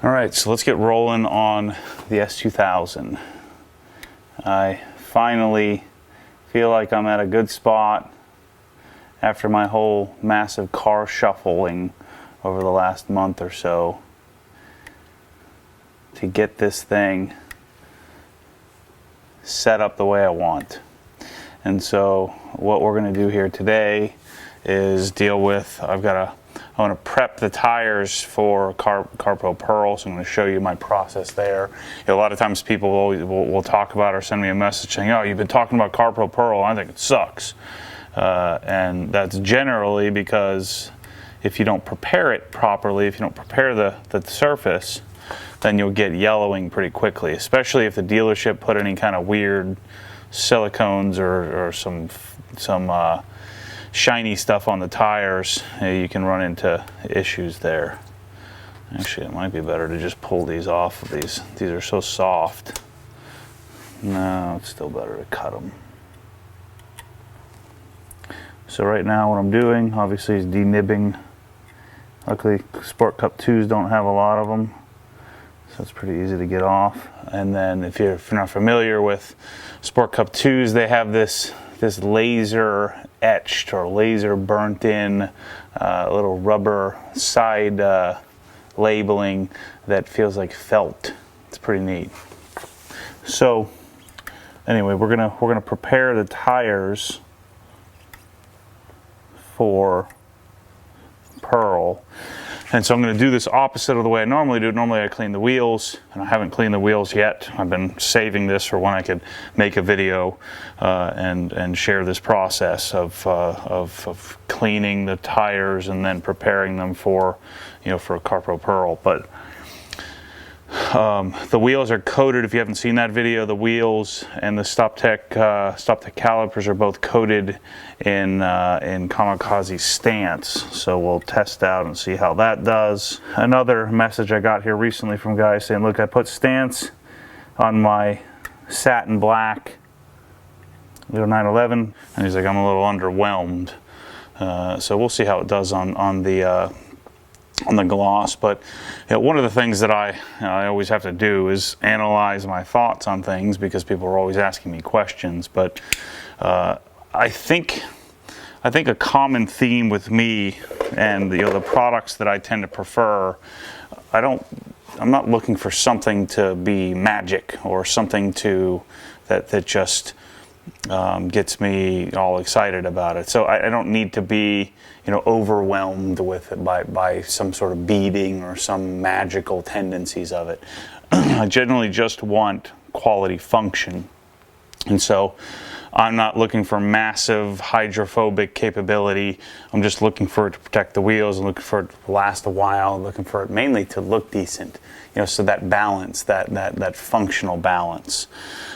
All right, so let's get rolling on the S2000. I finally feel like I'm at a good spot after my whole massive car shuffling over the last month or so to get this thing set up the way I want. And so what we're going to do here today is deal with, I want to prep the tires for CarPro Perl, so I'm going to show you my process there. A lot of times people will talk about or send me a message saying, oh, you've been talking about CarPro Perl, I think it sucks. And that's generally because if you don't prepare it properly, if you don't prepare the surface, then you'll get yellowing pretty quickly, especially if the dealership put any kind of weird silicones or some shiny stuff on the tires. You can run into issues there. Actually, it might be better to just pull these off of these. These are so soft. No, it's still better to cut them. So right now what I'm doing, obviously, is denibbing. Luckily, Sport Cup 2s don't have a lot of them, so it's pretty easy to get off. And then if you're not familiar with Sport Cup 2s, they have this laser etched or laser burnt in little rubber side labeling that feels like felt. It's pretty neat. So anyway, we're gonna prepare the tires for Pearl. And so I'm going to do this opposite of the way I normally do. Normally I clean the wheels, and I haven't cleaned the wheels yet. I've been saving this for when I could make a video and share this process of cleaning the tires and then preparing them for, for a CarPro Perl. But the wheels are coated. If you haven't seen that video, the wheels and the StopTech calipers are both coated in Kamikaze stance. So we'll test out and see how that does. Another message I got here recently from guys saying, look, I put stance on my satin black 911, and he's like, I'm a little underwhelmed. So we'll see how it does on the gloss. But one of the things that I always have to do is analyze my thoughts on things, because people are always asking me questions. But I think a common theme with me and the products that I tend to prefer, I'm not looking for something to be magic or something that just gets me all excited about it. So I don't need to be overwhelmed with it by some sort of beading or some magical tendencies of it. I generally just want quality function. And so I'm not looking for massive hydrophobic capability. I'm just looking for it to protect the wheels. I'm looking for it to last a while. I'm looking for it mainly to look decent. So that balance, that functional balance.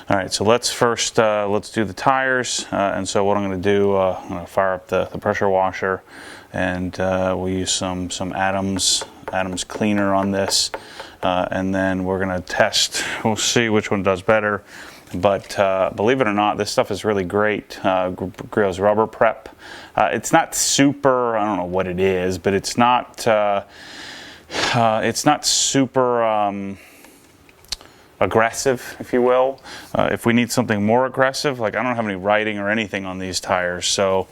All right, so let's do the tires. And so what I'm going to do, I'm going to fire up the pressure washer, and we'll use some Adams cleaner on this, and then we're going to test. We'll see which one does better. But believe it or not, this stuff is really great. Griot's rubber prep. It's not super, I don't know what it is, but it's not super aggressive, if you will. If we need something more aggressive, like I don't have any writing or anything on these tires, so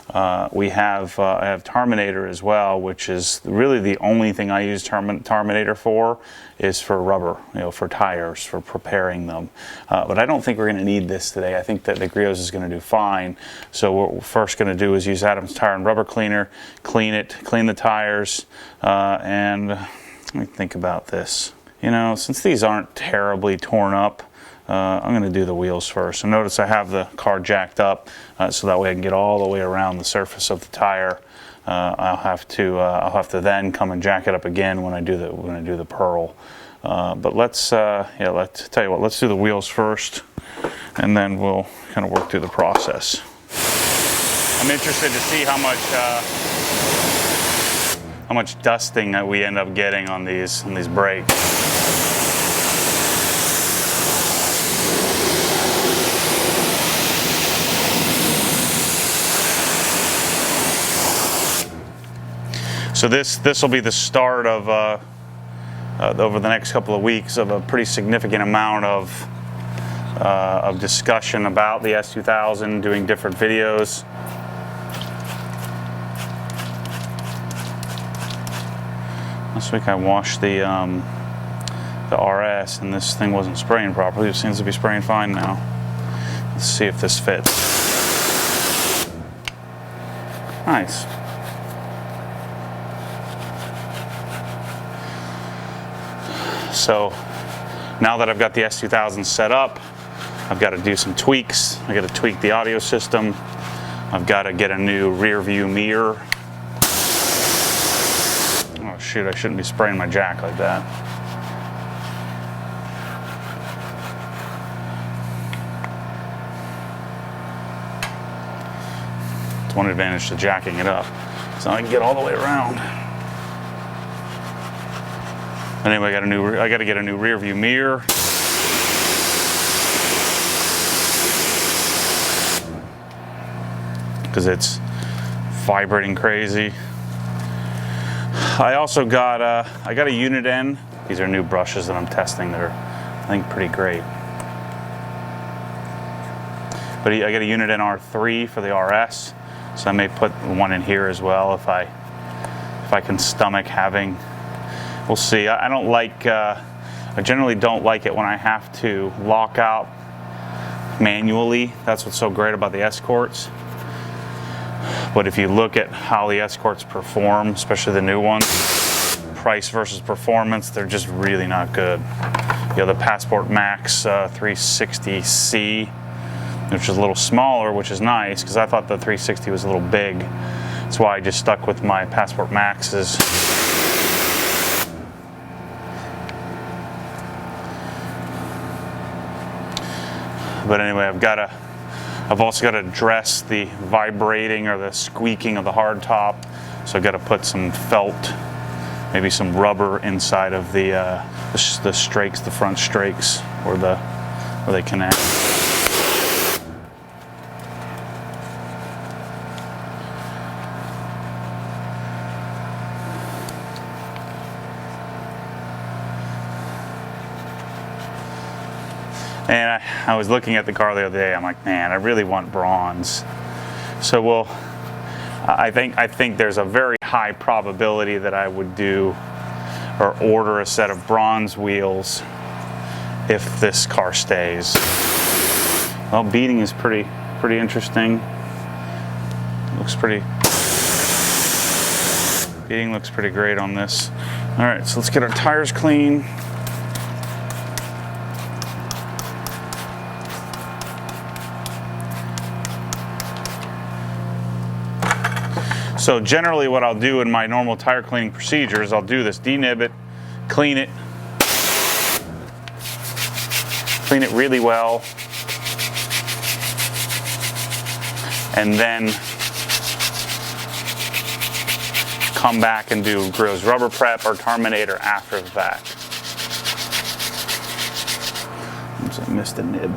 I have Terminator as well, which is really the only thing I use Terminator for, is for rubber, for tires, for preparing them. But I don't think we're going to need this today. I think that the Griot's is going to do fine. So what we're first going to do is use Adams Tire and Rubber Cleaner, clean the tires, and let me think about this. Since these aren't terribly torn up, I'm going to do the wheels first. So notice I have the car jacked up, so that way I can get all the way around the surface of the tire. I'll have to then come and jack it up again when I do the Pearl. But let's tell you what. Let's do the wheels first, and then we'll kind of work through the process. I'm interested to see how much dusting that we end up getting on these brakes. So this will be the start of over the next couple of weeks of a pretty significant amount of discussion about the S2000, doing different videos. Last week I washed the RS and this thing wasn't spraying properly. It seems to be spraying fine now. Let's see if this fits. Nice. So now that I've got the S2000 set up, I've got to do some tweaks. I got to tweak the audio system. I've got to get a new rear view mirror. Oh shoot, I shouldn't be spraying my jack like that. It's one advantage to jacking it up, so I can get all the way around. Anyway, I got to get a new rear view mirror. Because it's vibrating crazy. I also got I got a unit N. These are new brushes that I'm testing that are, I think, pretty great. But I got a unit N R3 for the RS, so I may put one in here as well if I can stomach having. We'll see. I don't like. I generally don't like it when I have to lock out manually. That's what's so great about the Escorts. But if you look at how the Escorts perform, especially the new ones, price versus performance, they're just really not good. You know, the Passport Max 360C, which is a little smaller, which is nice, because I thought the 360 was a little big. That's why I just stuck with my Passport Maxes. But anyway, I've also got to address the vibrating or the squeaking of the hardtop. So I've got to put some felt, maybe some rubber inside of the strakes, the front strakes, where they connect. And I was looking at the car the other day. I'm like, man, I really want bronze. So I think there's a very high probability that I would do or order a set of bronze wheels if this car stays. Well, beading is pretty interesting. Beading looks pretty great on this. All right, so let's get our tires clean. So generally what I'll do in my normal tire cleaning procedure is I'll do this, denib it, clean it really well, and then come back and do grills rubber prep or terminator after the fact. Oops, I missed a nib.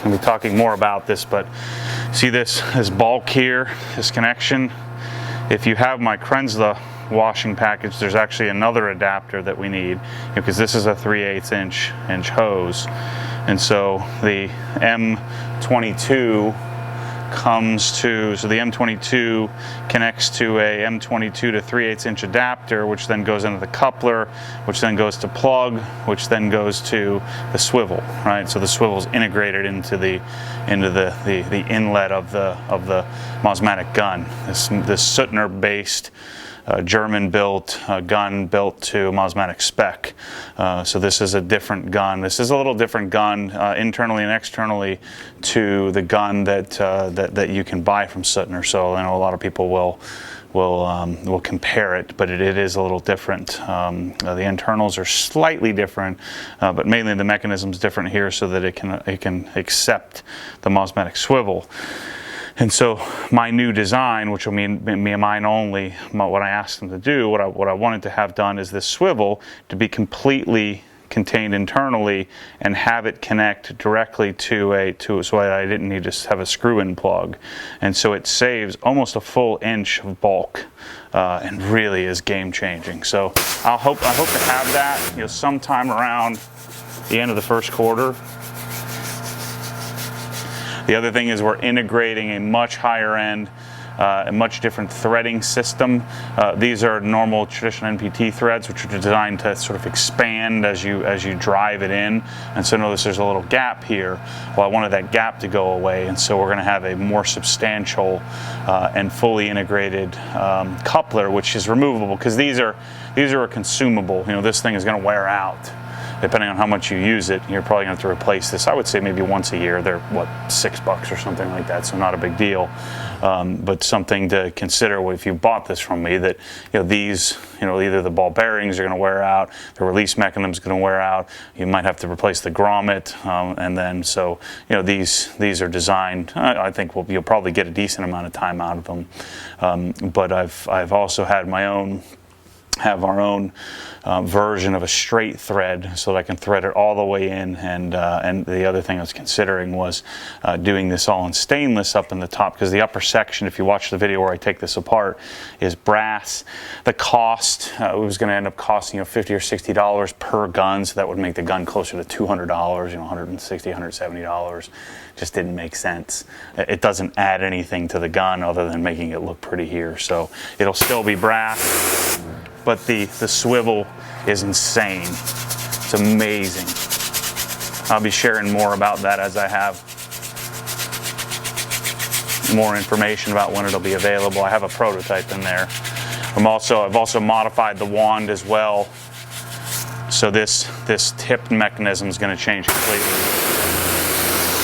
I'll be talking more about this, but see this bulk here, this connection. If you have my Krenzla washing package, there's actually another adapter that we need, because this is a 3/8 inch hose, and so the M22 comes to, so the M22 connects to a M22 to 3/8 inch adapter, which then goes into the coupler, which then goes to plug, which then goes to the swivel, right? So the swivel is integrated into the inlet of the Mosmatic gun. This Suttner based German-built gun built to Mosmatic spec. So this is a different gun. This is a little different gun internally and externally to the gun that you can buy from Suttner. So I know a lot of people will compare it, but it is a little different. The internals are slightly different, but mainly the mechanism's different here so that it can accept the Mosmatic swivel. And so my new design, which will be mine only, what I asked them to do, what I wanted to have done is this swivel to be completely contained internally and have it connect directly to so I didn't need to have a screw-in plug. And so it saves almost a full inch of bulk and really is game-changing. So I hope to have that, you know, sometime around the end of the first quarter. The other thing is we're integrating a much higher end, a much different threading system. These are normal traditional NPT threads, which are designed to sort of expand as you drive it in. And so notice there's a little gap here. Well, I wanted that gap to go away, and so we're going to have a more substantial and fully integrated coupler, which is removable, because these are a consumable. You know, this thing is going to wear out. Depending on how much you use it, you're probably going to have to replace this. I would say maybe once a year. They're, what, $6 or something like that, so not a big deal. But something to consider if you bought this from me, that, you know, these, you know, either the ball bearings are going to wear out, the release mechanism is going to wear out, you might have to replace the grommet, and then, so, you know, these are designed, I think you'll probably get a decent amount of time out of them. But I've also had have our own version of a straight thread, so that I can thread it all the way in. And the other thing I was considering was doing this all in stainless up in the top, because the upper section, if you watch the video where I take this apart, is brass. The cost it was going to end up costing, you know, $50 or $60 per gun, so that would make the gun closer to $200, you know, $160, $170. Just didn't make sense. It doesn't add anything to the gun other than making it look pretty here. So it'll still be brass, but the swivel is insane. It's amazing. I'll be sharing more about that as I have more information about when it'll be available. I have a prototype in there. I've also modified the wand as well. So this tip mechanism is going to change completely.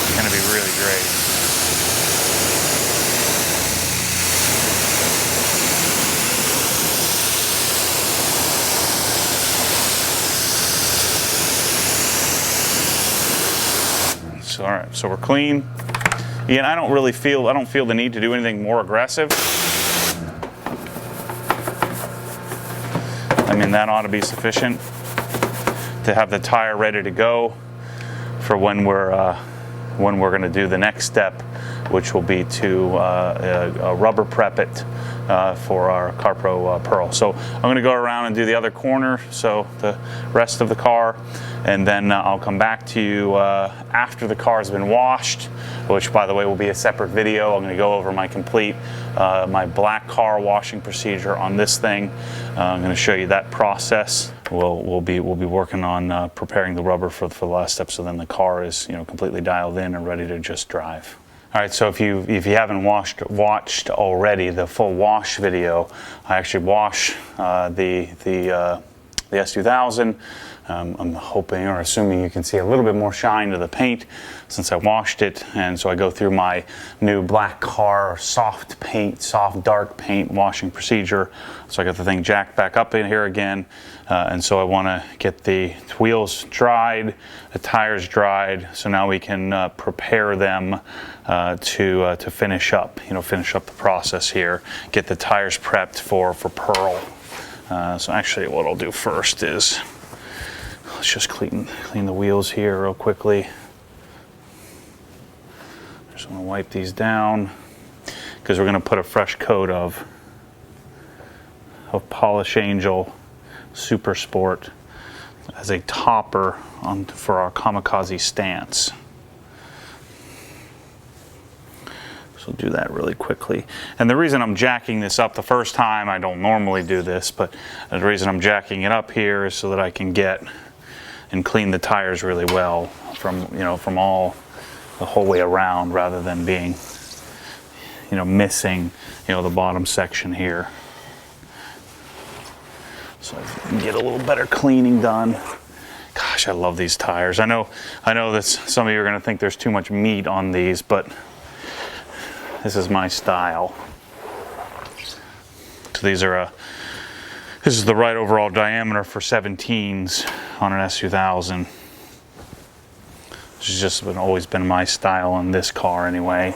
It's going to be really great. So, all right, so we're clean. Again, I don't feel the need to do anything more aggressive. I mean, that ought to be sufficient to have the tire ready to go for when we're going to do the next step, which will be to rubber prep it for our CarPro Perl. So I'm going to go around and do the other corner, so the rest of the car, and then I'll come back to you after the car has been washed, which, by the way, will be a separate video. I'm going to go over my complete my black car washing procedure on this thing. I'm going to show you that process. We'll be working on preparing the rubber for the last step, so then the car is, you know, completely dialed in and ready to just drive. All right, so if you haven't watched already the full wash video, I actually wash the S2000. I'm hoping or assuming you can see a little bit more shine to the paint since I washed it, and so I go through my new black car soft dark paint washing procedure. So I got the thing jacked back up in here again, and so I want to get the wheels dried, the tires dried, so now we can prepare them to finish up the process here, get the tires prepped for Pearl. So actually what I'll do first is let's just clean the wheels here real quickly. Just want to wipe these down because we're going to put a fresh coat of Polish Angel Super Sport as a topper for our Kamikaze stance. So do that really quickly. And the reason I'm jacking this up the first time, I don't normally do this, but the reason I'm jacking it up here is so that I can get and clean the tires really well from all the whole way around, rather than being, you know, missing, you know, the bottom section here. So I can get a little better cleaning done. Gosh, I love these tires. I know that some of you are going to think there's too much meat on these, but this is my style. So this is the right overall diameter for 17s on an S2000. Which has just always been my style on this car anyway.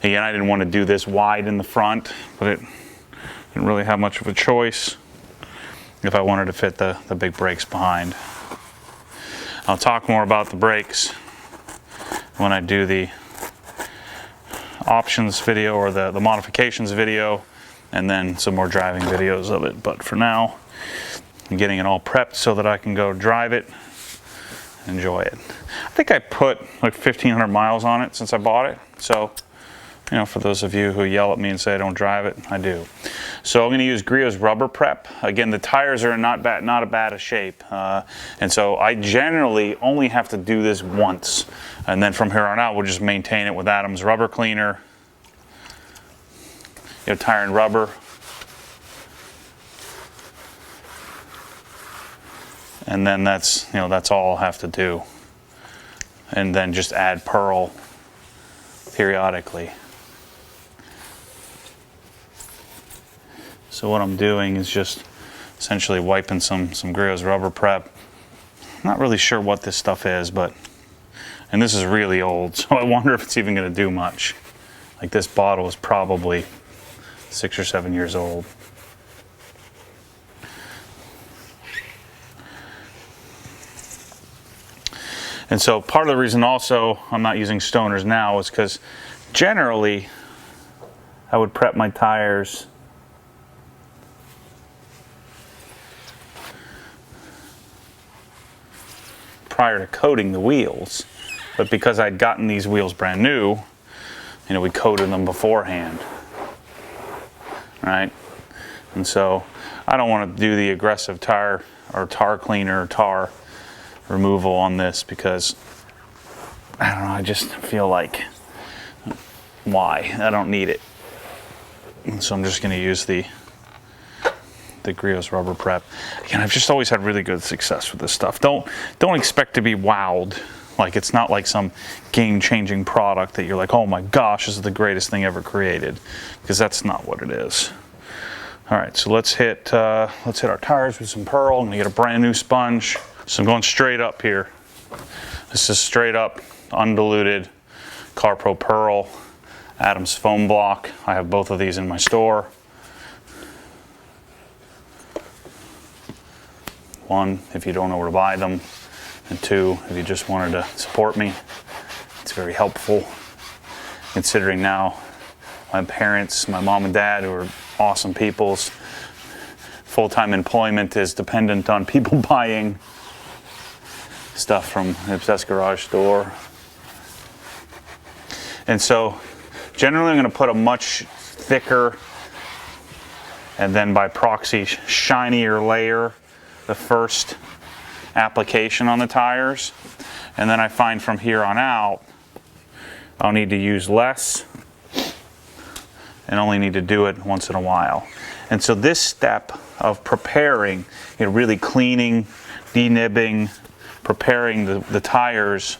Again, I didn't want to do this wide in the front, but it didn't really have much of a choice if I wanted to fit the big brakes behind. I'll talk more about the brakes when I do the options video or the modifications video, and then some more driving videos of it. But for now, I'm getting it all prepped so that I can go drive it, enjoy it. I think I put like 1,500 miles on it since I bought it. So, you know, for those of you who yell at me and say I don't drive it, I do. So I'm going to use Griot's rubber prep. Again, the tires are not a bad of shape. And so I generally only have to do this once. And then from here on out, we'll just maintain it with Adam's rubber cleaner, you know, tire and rubber. And then that's, you know, that's all I'll have to do. And then just add Pearl periodically. So what I'm doing is just essentially wiping some Griot's rubber prep. I'm not really sure what this stuff is, but, and this is really old, so I wonder if it's even going to do much. Like, this bottle is probably 6 or 7 years old. And so part of the reason also I'm not using stoners now is because generally I would prep my tires prior to coating the wheels, but because I'd gotten these wheels brand new, you know, we coated them beforehand, right? And so I don't want to do the aggressive tire or tar cleaner or tar removal on this because I don't know, I just feel like, why? I don't need it. And so I'm just going to use the Griot's rubber prep. Again, I've just always had really good success with this stuff. Don't expect to be wowed. Like, it's not like some game-changing product that you're like, oh my gosh, this is the greatest thing ever created, because that's not what it is. All right, so let's hit our tires with some Pearl. I'm gonna get a brand new sponge. So I'm going straight up here. This is straight up, undiluted CarPro Perl, Adam's foam block. I have both of these in my store. One, if you don't know where to buy them, and two, if you just wanted to support me. It's very helpful, considering now my parents, my mom and dad, who are awesome peoples, full-time employment is dependent on people buying stuff from the Obsessed Garage store. And so generally I'm going to put a much thicker and then by proxy shinier layer the first application on the tires, and then I find from here on out I'll need to use less and only need to do it once in a while. And so this step of preparing, you know, really cleaning, denibbing, preparing the tires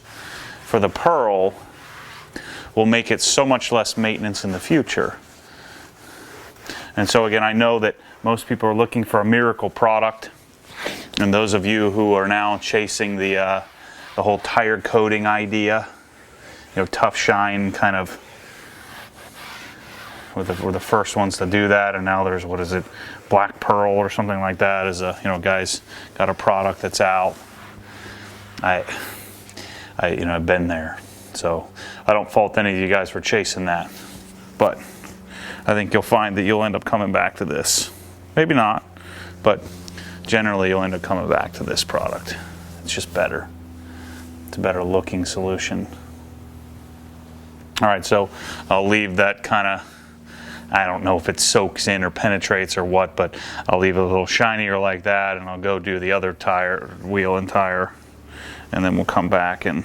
for the Pearl will make it so much less maintenance in the future. And so again, I know that most people are looking for a miracle product, and those of you who are now chasing the whole tire coating idea, you know, tough shine kind of, we're the first ones to do that, and now there's, what is it, Black Pearl or something like that, is a, you know, guys got a product that's out. I you know, I've been there, so I don't fault any of you guys for chasing that, but I think you'll find that you'll end up coming back to this. Maybe not, but generally you'll end up coming back to this product. It's just better. It's a better looking solution. All right, so I'll leave that kind of, I don't know if it soaks in or penetrates or what, but I'll leave it a little shinier like that, and I'll go do the other tire, wheel and tire, and then we'll come back and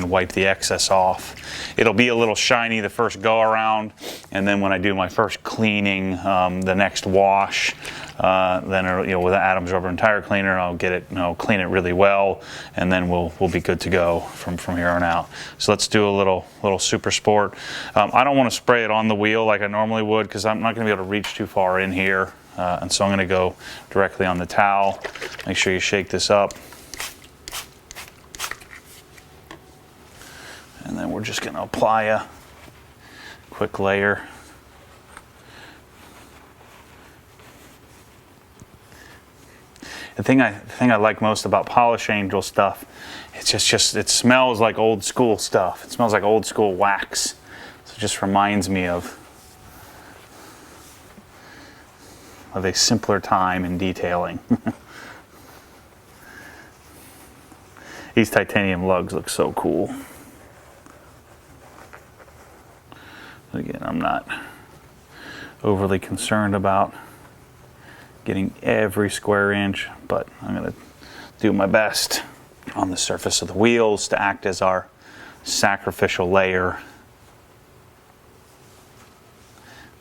wipe the excess off. It'll be a little shiny the first go around, and then when I do my first cleaning, the next wash, then, you know, with Adam's rubber and tire cleaner, I'll get it, you know, clean it really well, and then we'll be good to go from here on out. So let's do a little super sport. I don't want to spray it on the wheel like I normally would, because I'm not going to be able to reach too far in here, and so I'm going to go directly on the towel. Make sure you shake this up. And then we're just going to apply a quick layer. the thing I like most about Polish Angel stuff, it's just it smells like old school stuff. It smells like old school wax. So it just reminds me of a simpler time in detailing. These titanium lugs look so cool. Again, I'm not overly concerned about getting every square inch, but I'm going to do my best on the surface of the wheels to act as our sacrificial layer.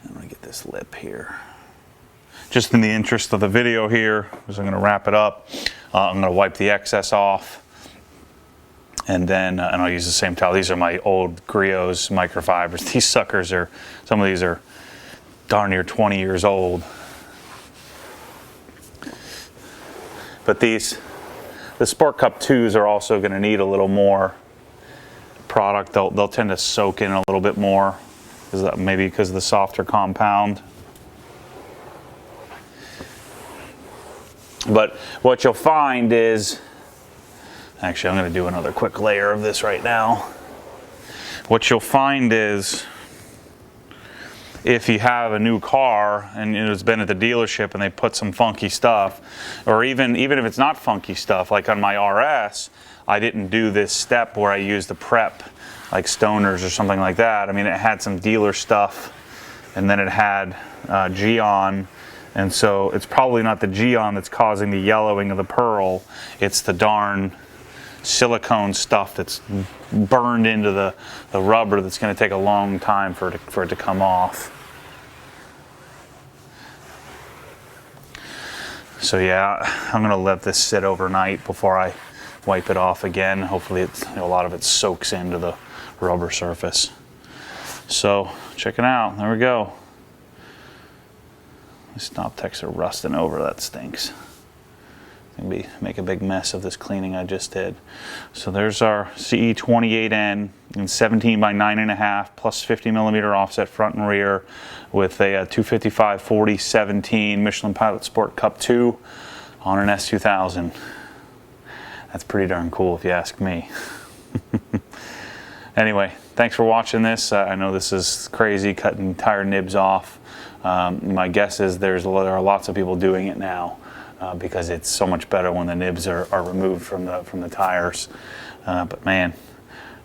I'm going to get this lip here. Just in the interest of the video here, as I'm going to wrap it up, I'm going to wipe the excess off. And then, and I'll use the same towel. These are my old Griots microfibers. These suckers are, some of these are darn near 20 years old. But the Sport Cup 2s are also going to need a little more product. They'll tend to soak in a little bit more, maybe because of the softer compound. But what you'll find is, actually, I'm going to do another quick layer of this right now. What you'll find is, if you have a new car and it's been at the dealership and they put some funky stuff, or even if it's not funky stuff, like on my RS, I didn't do this step where I used the prep, like Stoners or something like that. I mean, it had some dealer stuff, and then it had Geon. And so it's probably not the Geon that's causing the yellowing of the pearl. It's the darn silicone stuff that's burned into the rubber that's going to take a long time for it to come off. So yeah, I'm going to let this sit overnight before I wipe it off again. Hopefully a lot of it soaks into the rubber surface. So check it out. There we go. The stop techs are rusting over. That stinks. Make a big mess of this cleaning I just did. So there's our CE28N in 17 by 9.5 plus 50 millimeter offset front and rear with a 255/40/17 Michelin Pilot Sport Cup 2 on an S2000. That's pretty darn cool if you ask me. Anyway, thanks for watching this. I know this is crazy, cutting tire nibs off. My guess is there are lots of people doing it now. Because it's so much better when the nibs are removed from the tires. But man,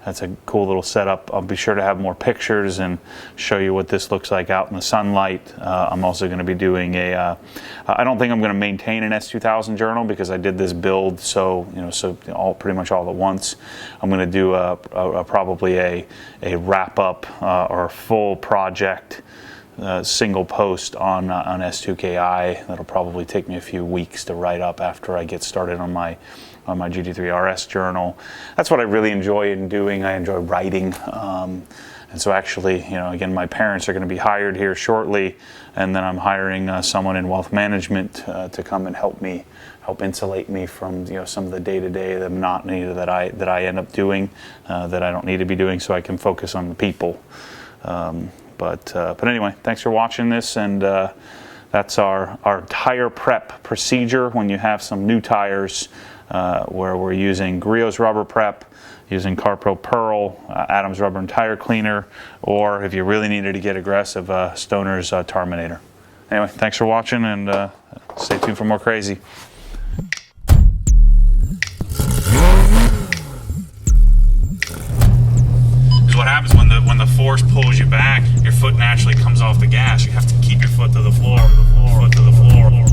that's a cool little setup. I'll be sure to have more pictures and show you what this looks like out in the sunlight. I'm also going to be doing I don't think I'm going to maintain an S2000 journal because I did this build pretty much all at once. I'm going to do probably a wrap up or a full project. Single post on S2KI. That'll probably take me a few weeks to write up after I get started on my GT3 RS journal. That's what I really enjoy in doing. I enjoy writing, and so actually, again, my parents are going to be hired here shortly, and then I'm hiring someone in wealth management to come and help insulate me from some of the day-to-day, the monotony that I end up doing, that I don't need to be doing, so I can focus on the people. But anyway, thanks for watching this, and that's our tire prep procedure when you have some new tires, where we're using Griots rubber prep, using CarPro Perl, Adams rubber and tire cleaner, or if you really needed to get aggressive, Stoner's Terminator. Anyway, thanks for watching, and stay tuned for more crazy. What happens when the force pulls you back, your foot naturally comes off the gas. You have to keep your foot to the floor, foot to the floor.